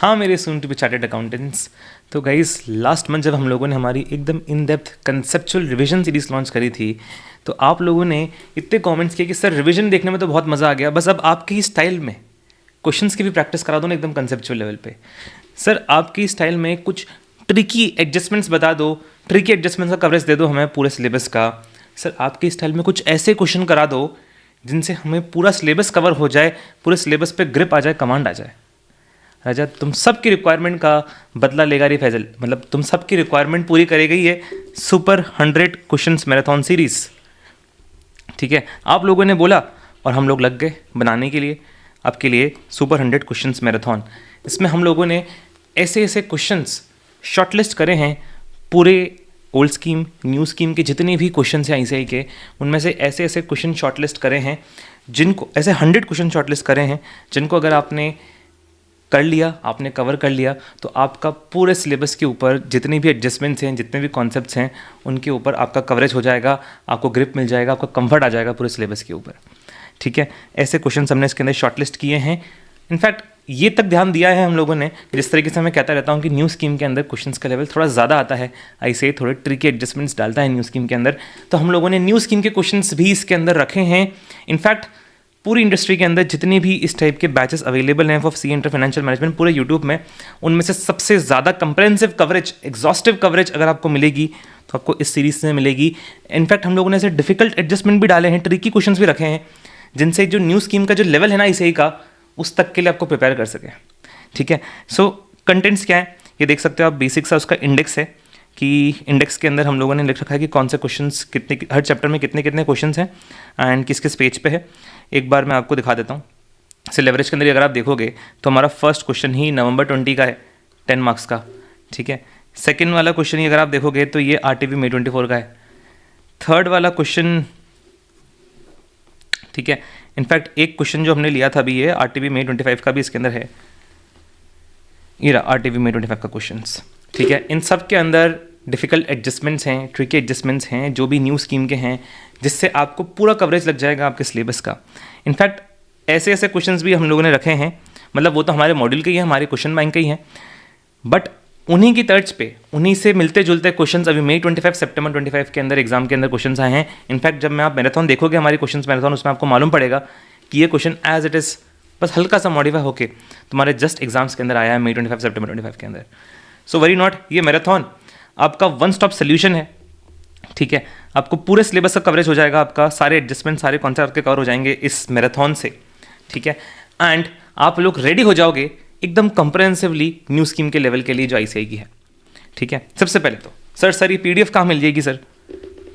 हाँ मेरे soon to be chartered accountants. तो गाइस लास्ट मंथ जब हम लोगों ने हमारी एकदम in depth conceptual revision series launch करी थी तो आप लोगों ने इतने कमेंट्स किए कि सर रिवीजन देखने में तो बहुत मज़ा आ गया, बस अब आपकी स्टाइल में क्वेश्चंस की भी प्रैक्टिस करा दो ना एकदम कंसेप्चुअल लेवल पे। सर आपकी स्टाइल में कुछ ट्रिकी एडजस्टमेंट्स बता दो, ट्रिकी एडजस्टमेंट्स का कवरेज दे दो हमें पूरे सिलेबस का। सर आपकी स्टाइल में कुछ ऐसे क्वेश्चन करा दो जिनसे हमें पूरा सिलेबस कवर हो जाए, पूरे सिलेबस पे ग्रिप आ जाए, कमांड आ जाए। राजा तुम सबकी रिक्वायरमेंट का बदला लेगा रे फैजल, मतलब तुम सबकी रिक्वायरमेंट पूरी करेगी ये सुपर 100 क्वेश्चंस मैराथन सीरीज। ठीक है, आप लोगों ने बोला और हम लोग लग गए बनाने के लिए आपके लिए सुपर 100 क्वेश्चंस मैराथन। इसमें हम लोगों ने ऐसे ऐसे क्वेश्चंस शॉर्टलिस्ट करे हैं, पूरे ओल्ड स्कीम न्यू स्कीम के जितने भी क्वेश्चन हैं ICAI के, उनमें से ऐसे ऐसे क्वेश्चन शॉर्टलिस्ट करे हैं जिनको, ऐसे 100 क्वेश्चन शॉर्टलिस्ट करे हैं जिनको अगर आपने कर लिया, आपने कवर कर लिया तो आपका पूरे सिलेबस के ऊपर जितने भी एडजस्टमेंट्स हैं, जितने भी कॉन्सेप्ट्स हैं, उनके ऊपर आपका कवरेज हो जाएगा, आपको ग्रिप मिल जाएगा, आपका कंफर्ट आ जाएगा पूरे सिलेबस के ऊपर। ठीक है, ऐसे क्वेश्चन हमने इसके अंदर शॉर्टलिस्ट किए हैं। इनफैक्ट ये तक ध्यान दिया है हम लोगों ने, जिस तरीके से मैं कहता रहता हूँ कि न्यू स्कीम के अंदर क्वेश्चंस का लेवल थोड़ा ज़्यादा आता है, ICAI थोड़े ट्रिकी एडजस्टमेंट्स डालता है न्यू स्कीम के अंदर, तो हम लोगों ने न्यू स्कीम के क्वेश्चंस भी इसके अंदर रखे हैं। इनफैक्ट पूरी इंडस्ट्री के अंदर जितनी भी इस टाइप के बैचेस अवेलेबल हैं for CA inter financial management पूरे यूट्यूब में, उनमें से सबसे ज़्यादा कंप्रेहेंसिव कवरेज, एग्जॉस्टिव कवरेज अगर आपको मिलेगी तो आपको इस सीरीज से मिलेगी। इनफैक्ट हम लोगों ने ऐसे डिफिकल्ट एडजस्टमेंट भी डाले हैं, ट्रिकी क्वेश्चंस भी रखे हैं, जिनसे जो न्यू स्कीम का जो लेवल है ना ICAI का, उस तक के लिए आपको प्रिपेयर कर सके। ठीक है, सो कंटेंट्स क्या है ये देख सकते हो आप। बेसिक सा उसका इंडेक्स है कि इंडेक्स के अंदर हम लोगों ने लिख रखा है कि कौन से क्वेश्चंस कितने, हर चैप्टर में कितने कितने क्वेश्चंस हैं एंड किस किस पेज पे है। एक बार मैं आपको दिखा देता हूँ। से लेवरेज के अंदर अगर आप देखोगे तो हमारा फर्स्ट क्वेश्चन ही नवंबर 20 का है, 10 मार्क्स का। ठीक है, सेकेंड वाला क्वेश्चन ही अगर आप देखोगे तो ये RTV May 24 का है। थर्ड वाला क्वेश्चन, ठीक है, इनफैक्ट एक क्वेश्चन जो हमने लिया था अभी ये RTV May 25 का भी इसके अंदर है, ये रहा RTV May 25 का क्वेश्चंस। ठीक है, इन सब के अंदर डिफ़िकल्ट एडजस्टमेंट्स हैं, ट्रिकी एडजस्टमेंट्स हैं जो भी न्यू स्कीम के हैं, जिससे आपको पूरा कवरेज लग जाएगा आपके सिलेबस का। इनफैक्ट ऐसे ऐसे क्वेश्चंस भी हम लोगों ने रखे हैं, मतलब वो तो हमारे मॉड्यूल के ही हैं, हमारे क्वेश्चन बैंक के ही हैं, बट उन्हीं की तर्ज पे, उन्हीं से मिलते जुलते क्वेश्चंस अभी May 25 September 25 के अंदर एग्जाम के अंदर क्वेश्चंस आए हैं। इनफैक्ट जब मैं आप मैराथन देखोगे हमारी क्वेश्चंस मैराथन, उसमें आपको मालूम पड़ेगा कि ये क्वेश्चन एज इट इज़ बस हल्का सा मॉडिफाई होके तुम्हारे जस्ट एग्जाम्स के अंदर आया है May 25 September 25 के अंदर। सो वरी नॉट, ये मैराथन आपका वन स्टॉप सोल्यूशन है। ठीक है, आपको पूरे सिलेबस का कवरेज हो जाएगा, आपका सारे एडजस्टमेंट, सारे कॉन्सेप्ट आपके कवर हो जाएंगे इस मैराथन से। ठीक है, एंड आप लोग रेडी हो जाओगे एकदम कंप्रहेंसिवली न्यू स्कीम के लेवल के लिए जो ICAI की है। ठीक है, सबसे पहले तो सर ये PDF कहाँ मिल जाएगी सर?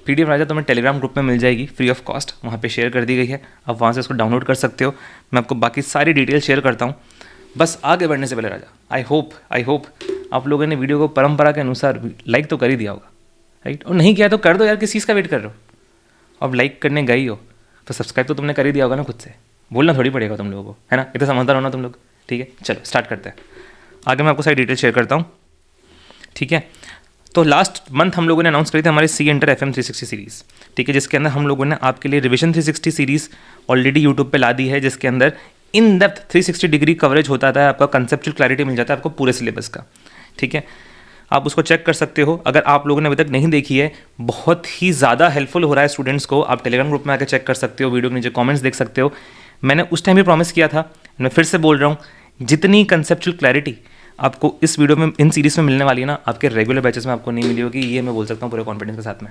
PDF राजा तुम्हें टेलीग्राम ग्रुप में मिल जाएगी फ्री ऑफ कॉस्ट, वहाँ पे शेयर कर दी गई है, आप वहाँ से उसको डाउनलोड कर सकते हो। मैं आपको बाकी सारी डिटेल शेयर करता हूँ। बस आगे बढ़ने से पहले राजा आई होप आप लोगों ने वीडियो को परंपरा के अनुसार लाइक तो कर ही दिया होगा, राइट? और नहीं किया तो कर दो यार, किस चीज़ का वेट कर रहे हो? अब लाइक करने गई हो तो सब्सक्राइब तो तुमने कर ही दिया होगा ना, खुद से बोलना थोड़ी पड़ेगा तुम लोगों को, है ना? इतना समझदार हो ना तुम लोग। ठीक है, चलो स्टार्ट करते हैं। आगे मैं आपको सारी डिटेल शेयर करता हूँ। ठीक है, तो लास्ट मंथ हम लोगों ने अनाउंस करी थी हमारे CA इंटर FM 360 सीरीज़। ठीक है, जिसके अंदर हम लोगों ने आपके लिए रिविजन 360 सीरीज़ ऑलरेडी यूट्यूब पे ला दी है, जिसके अंदर इन डेप्थ 360 डिग्री कवरेज होता है, आपका कंसेप्चुअल क्लैरिटी मिल जाता है आपको पूरे सिलेबस का। ठीक है, आप उसको चेक कर सकते हो। अगर आप लोगों ने अभी तक नहीं देखी है, बहुत ही ज़्यादा हेल्पफुल हो रहा है स्टूडेंट्स को। आप टेलीग्राम ग्रुप में आकर चेक कर सकते हो, वीडियो के नीचे कमेंट्स देख सकते हो। मैंने उस टाइम भी प्रॉमिस किया था, मैं फिर से बोल रहा हूँ, जितनी कंसेप्चुअल क्लैरिटी आपको इस वीडियो में, इन सीरीज़ में मिलने वाली है ना, आपके रेगुलर बैचेस में आपको नहीं मिली होगी, ये मैं बोल सकता हूँ पूरे कॉन्फिडेंस के साथ में।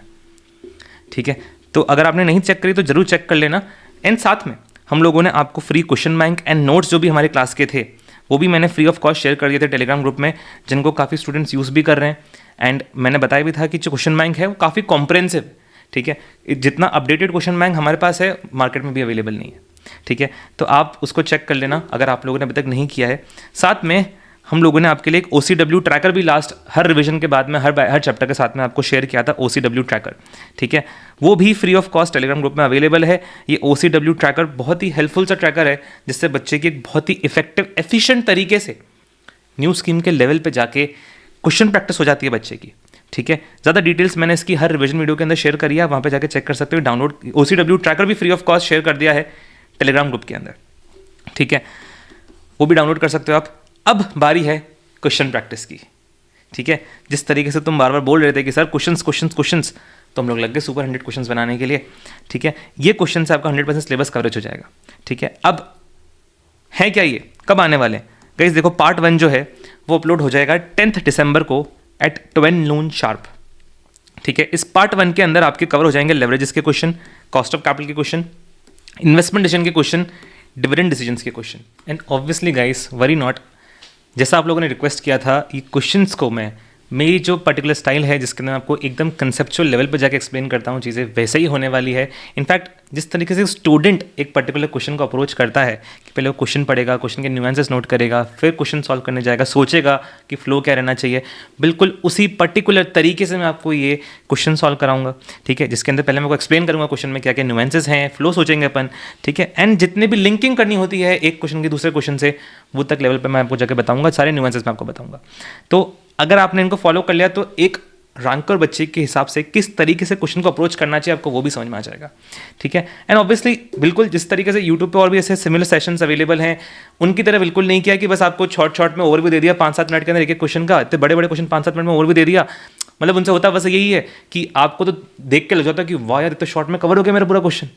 ठीक है, तो अगर आपने नहीं चेक करी तो जरूर चेक कर लेना। एंड साथ में हम लोगों ने आपको free question bank and notes जो भी हमारे क्लास के थे वो भी मैंने फ्री ऑफ कॉस्ट शेयर कर दिए थे टेलीग्राम ग्रुप में, जिनको काफ़ी स्टूडेंट्स यूज़ भी कर रहे हैं। एंड मैंने बताया भी था कि जो क्वेश्चन बैंक है वो काफ़ी कॉम्प्रहेंसिव। ठीक है, जितना अपडेटेड क्वेश्चन बैंक हमारे पास है मार्केट में भी अवेलेबल नहीं है। ठीक है, तो आप उसको चेक कर लेना अगर आप लोगों ने अभी तक नहीं किया है। साथ में हम लोगों ने आपके लिए एक OCW ट्रैकर भी लास्ट हर रिवीजन के बाद में हर चैप्टर के साथ में आपको शेयर किया था, OCW ट्रैकर। ठीक है, वो भी free of cost Telegram group में अवेलेबल है। ये OCW ट्रैकर बहुत ही हेल्पफुल सा ट्रैकर है, जिससे बच्चे की एक बहुत ही इफेक्टिव एफिशिएंट तरीके से न्यू स्कीम के लेवल पे जाके क्वेश्चन प्रैक्टिस हो जाती है बच्चे की। ठीक है, ज़्यादा डिटेल्स मैंने इसकी हर रिवीजन वीडियो के अंदर शेयर करी है, वहाँ पे जाके चेक कर सकते हो। डाउनलोड OCW ट्रैकर भी फ्री ऑफ कॉस्ट शेयर कर दिया है टेलीग्राम ग्रुप के अंदर। ठीक है, वो भी डाउनलोड कर सकते हो आप। अब बारी है क्वेश्चन प्रैक्टिस की, ठीक है। जिस तरीके से तुम बार बार बोल रहे थे कि सर क्वेश्चंस क्वेश्चंस क्वेश्चंस, तो हम लोग लग गए सुपर 100 क्वेश्चंस बनाने के लिए, ठीक है। ये क्वेश्चन से आपका 100% सिलेबस कवरेज हो जाएगा, ठीक है। अब है क्या ये, कब आने वाले गाइस? देखो पार्ट 1 जो है वो अपलोड हो जाएगा 10 दिसंबर को एट 12 नून शार्प, ठीक है। इस पार्ट 1 के अंदर आपके कवर हो जाएंगे लेवरेजेस के क्वेश्चन, कॉस्ट ऑफ कैपिटल के क्वेश्चन, इन्वेस्टमेंट डिसीजन के क्वेश्चन, डिविडेंड डिसीजंस के question. And obviously guys worry not, जैसा आप लोगों ने रिक्वेस्ट किया था, ये क्वेश्चंस को मैं, मेरी जो पर्टिकुलर स्टाइल है जिसके अंदर आपको एकदम कंसेप्चुअल लेवल पर जाके एक्सप्लेन करता हूँ चीज़ें, वैसे ही होने वाली है। इनफैक्ट जिस तरीके से स्टूडेंट एक पर्टिकुलर क्वेश्चन को अप्रोच करता है कि पहले वो क्वेश्चन पढ़ेगा, क्वेश्चन के न्यूएंसेस नोट करेगा, फिर क्वेश्चन सॉल्व करने जाएगा, सोचेगा कि फ्लो क्या रहना चाहिए, बिल्कुल उसी पर्टिकुलर तरीके से मैं आपको ये क्वेश्चन सॉल्व कराऊंगा, ठीक है। जिसके अंदर पहले मैं आपको एक्सप्लेन करूँगा क्वेश्चन में क्या क्या न्यूएंसेस हैं, फ्लो सोचेंगे अपन, ठीक है। एंड जितने भी लिंकिंग करनी होती है एक क्वेश्चन की दूसरे क्वेश्चन से, वो तक लेवल पर मैं आपको जाकर बताऊँगा, सारे न्यूएंसेस मैं आपको बताऊँगा। तो अगर आपने इनको फॉलो कर लिया तो एक रैंकर बच्चे के हिसाब से किस तरीके से क्वेश्चन को अप्रोच करना चाहिए आपको वो भी समझ में आ जाएगा, ठीक है। एंड ऑब्वियसली बिल्कुल जिस तरीके से यूट्यूब पे और भी ऐसे सिमिलर सेशंस अवेलेबल हैं, उनकी तरह बिल्कुल नहीं किया कि बस आपको शॉर्ट में ओवरव्यू दे दिया 5-7 मिनट के अंदर एक एक क्वेश्चन का, इतने बड़े बड़े क्वेश्चन 5-7 मिनट में ओवरव्यू दे दिया। मतलब उनसे होता बस यही है कि आपको तो देख के लग जाता है कि वाह यार इतने शॉर्ट में कवर हो गया मेरा पूरा क्वेश्चन,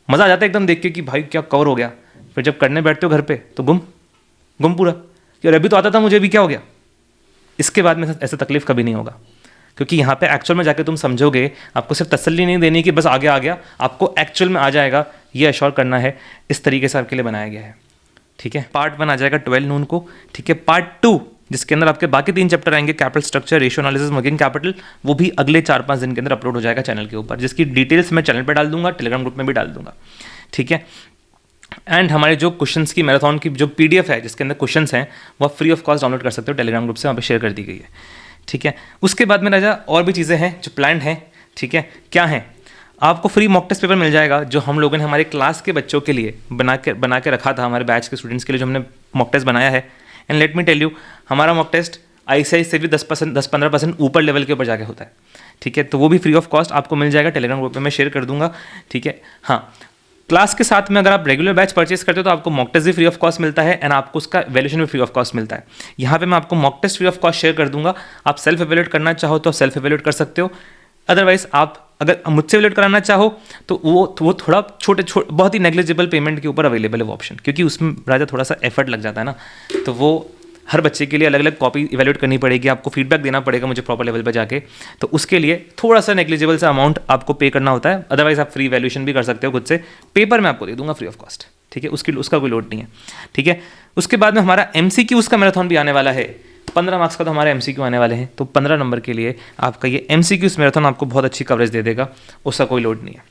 मज़ा आ जाता है एकदम देख के कि भाई क्या कवर हो गया। फिर जब करने बैठते हो घर पे तो गुम पूरा, यार अभी तो आता था मुझे, भी क्या हो गया। इसके बाद में ऐसा तकलीफ कभी नहीं होगा, क्योंकि यहाँ पे एक्चुअल में जाके तुम समझोगे, आपको सिर्फ तसल्ली नहीं देनी कि बस आगे आ गया, आपको एक्चुअल में आ जाएगा, ये अश्योर करना है। इस तरीके से आपके लिए बनाया गया है, ठीक है। पार्ट 1 आ जाएगा 12 नून को, ठीक है। पार्ट 2 जिसके अंदर आपके बाकी 3 चैप्टर आएंगे, capital structure, ratio analysis, working capital, वो भी अगले 4-5 दिन के अंदर अपलोड हो जाएगा चैनल के ऊपर, जिसकी डिटेल्स मैं चैनल पर डाल दूंगा, टेलीग्राम ग्रुप में भी डाल दूंगा, ठीक है। एंड हमारे जो क्वेश्चंस की मैराथन की जो PDF है जिसके अंदर क्वेश्चंस हैं वो आप फ्री ऑफ कॉस्ट डाउनलोड कर सकते हो, टेलीग्राम ग्रुप से वहाँ पे शेयर कर दी गई है, ठीक है। उसके बाद में राजा और भी चीज़ें हैं जो प्लान हैं, ठीक है। क्या है, आपको फ्री मॉक टेस्ट पेपर मिल जाएगा जो हम लोगों ने हमारे क्लास के बच्चों के लिए बना के रखा था, हमारे बैच के स्टूडेंट्स के लिए जो हमने मॉक टेस्ट बनाया है। And let me tell you, हमारा मॉक टेस्ट ICI से भी 10-15% ऊपर लेवल के ऊपर जाके होता है, ठीक है। तो वो भी फ्री ऑफ कॉस्ट आपको मिल जाएगा, टेलीग्राम ग्रुप में मैं शेयर कर दूंगा, ठीक है। हाँ, क्लास के साथ में अगर आप रेगुलर बैच परचेस करते हो तो आपको मॉक टेस्ट भी फ्री ऑफ कॉस्ट मिलता है एंड आपको उसका वैल्यूएशन भी फ्री ऑफ कॉस्ट मिलता है। यहाँ पे मैं आपको mock test free of cost share कर दूंगा, आप सेल्फ एवेल्यूएट करना चाहो तो सेल्फ एवेल्यूएट कर सकते हो, अदरवाइज आप अगर मुझसे एवेल्यूएट कराना चाहो तो वो थोड़ा बहुत ही नेग्लिजिबल पेमेंट के ऊपर अवेलेबल है वो ऑप्शन, क्योंकि उसमें राजा थोड़ा सा एफर्ट लग जाता है ना, तो वो हर बच्चे के लिए अलग अलग कॉपी इवैल्यूएट करनी पड़ेगी, आपको फीडबैक देना पड़ेगा मुझे प्रॉपर लेवल पर जाके, तो उसके लिए थोड़ा सा नेग्लिजिबल सा अमाउंट आपको पे करना होता है। अदरवाइज आप फ्री वैल्यूएशन भी कर सकते हो खुद से, पेपर मैं आपको दे दूंगा फ्री ऑफ कॉस्ट, ठीक है। उसका कोई लोड नहीं है, ठीक है। उसके बाद में हमारा MCQ का मैराथन भी आने वाला है, 15 मार्क्स का तो हमारे MCQ आने वाले हैं, तो 15 नंबर के लिए आपका ये MCQ मैराथन आपको बहुत अच्छी कवरेज दे देगा, उसका कोई लोड नहीं है,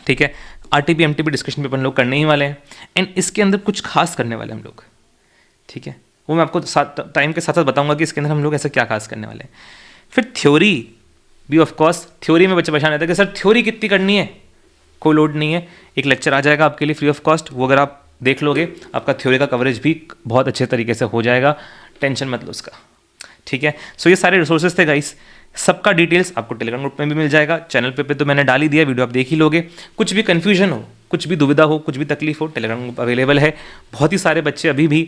ठीक है। RTP MTP डिस्कशन पेपर हम लोग करने ही वाले हैं एंड इसके अंदर कुछ खास करने वाले हम लोग, ठीक है। वो मैं आपको टाइम के साथ साथ बताऊंगा कि इसके अंदर हम लोग ऐसा क्या खास करने वाले हैं। फिर थ्योरी भी ऑफ कोर्स, थ्योरी में बच्चे परेशान रहते हैं कि सर थ्योरी कितनी करनी है, कोई लोड नहीं है, एक लेक्चर आ जाएगा आपके लिए फ्री ऑफ कॉस्ट, वो अगर आप देख लोगे आपका थ्योरी का कवरेज भी बहुत अच्छे तरीके से हो जाएगा, टेंशन मत लो उसका, ठीक है। सो ये सारे रिसोर्सेज थे गाइस, सबका डिटेल्स आपको टेलीग्राम ग्रुप में भी मिल जाएगा, चैनल पे तो मैंने डाल ही दिया, वीडियो आप देख ही लोगे। कुछ भी कन्फ्यूजन हो, कुछ भी दुविधा हो, कुछ भी तकलीफ हो, टेलीग्राम ग्रुप अवेलेबल है। बहुत ही सारे बच्चे अभी भी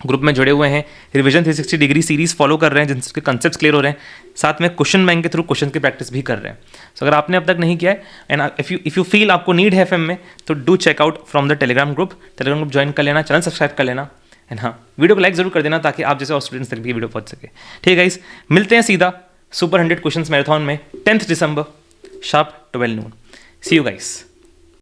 ग्रुप में जुड़े हुए हैं, रिवीजन 360 डिग्री सीरीज फॉलो कर रहे हैं जिनके कंसेप्ट क्लियर हो रहे हैं, साथ में क्वेश्चन बैंक के थ्रू क्वेश्चन की प्रैक्टिस भी कर रहे हैं। सो अगर आपने अब तक नहीं किया है एंड इफ़ यू फील आपको नीड है FM में, तो do check out from the Telegram group join कर लेना, चैनल सब्सक्राइब कर लेना एंड हाँ वीडियो को लाइक जरूर कर देना ताकि आप जैसे और स्टूडेंट्स तक भी वीडियो पहुंच सके, ठीक है गाइस। मिलते हैं सीधा सुपर 100 क्वेश्चन मैराथन में 10 दिसंबर sharp 12 noon. See you guys.